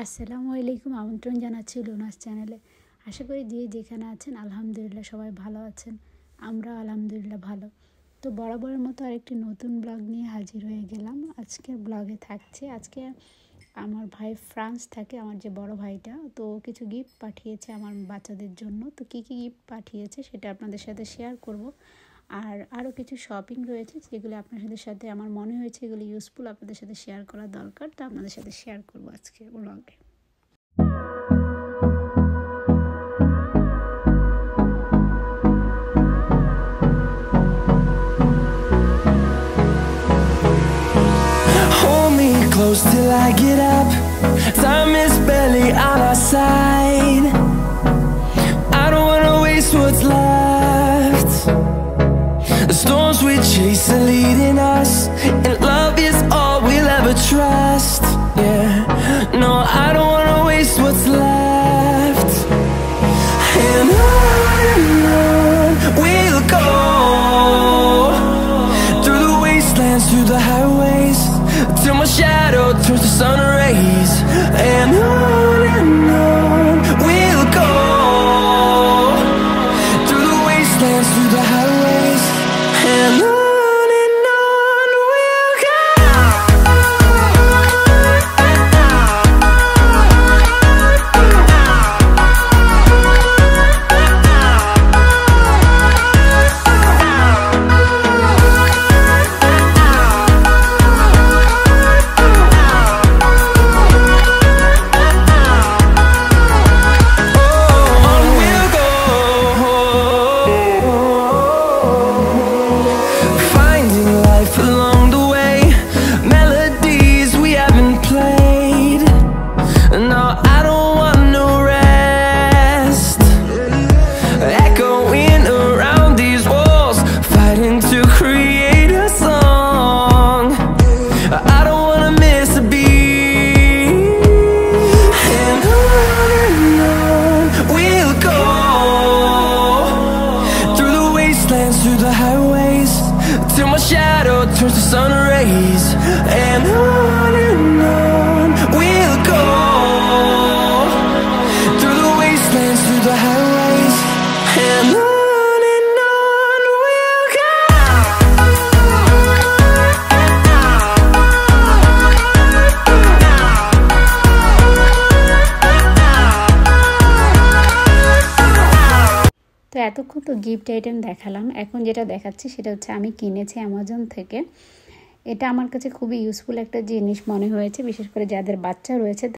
আসসালামু আলাইকুম। আমন্ত্রণ জানাচ্ছি লুনাস চ্যানেলে। আশা করি যেখানে আছেন আলহামদুলিল্লাহ সবাই ভালো আছেন। আমরা আলহামদুলিল্লাহ ভালো। তো বরাবরের মতো আরেকটি নতুন ব্লগ নিয়ে হাজির হয়ে গেলাম। আজকের ব্লগে থাকছে আজকে আমার ভাই ফ্রান্স থাকে, আমার যে বড় ভাইটা, তো কিছু গিফট পাঠিয়েছে আমার বাচ্চাদের জন্য। তো কী গিফট পাঠিয়েছে সেটা আপনাদের সাথে শেয়ার করব। আর আরও কিছু শপিং রয়েছে যেগুলো আপনাদের সাথে আমার মনে হয়েছে এগুলো ইউজফুল, আপনাদের সাথে শেয়ার করা দরকার, তো আপনাদের সাথে শেয়ার করব আজকের ব্লগে। Hold me close till I get up. Time is barely on our side. I don't wanna waste what's left. The storms we chase are leading us, and love is all we'll ever trust. Yeah, no, I don't wanna waste what's left. And on we'll go, through the wastelands, through the highways, till my shadow turns to sun rays. And on we'll go, through the wastelands, through the highways, and on we'll go. Through the highways, till my shadow turns to sun rays. And on we'll go, through the wastelands, through the highways, and on we'll go. তো এতক্ষণ তো gift item দেখালাম, এখন যেটা দেখাচ্ছি সেটা হচ্ছে আমি কিনেছি অ্যামাজন থেকে। এটা আমার কাছে খুবই ইউজফুল একটা জিনিস মনে হয়েছে, বিশেষ করে যাদের বাচ্চা রয়েছে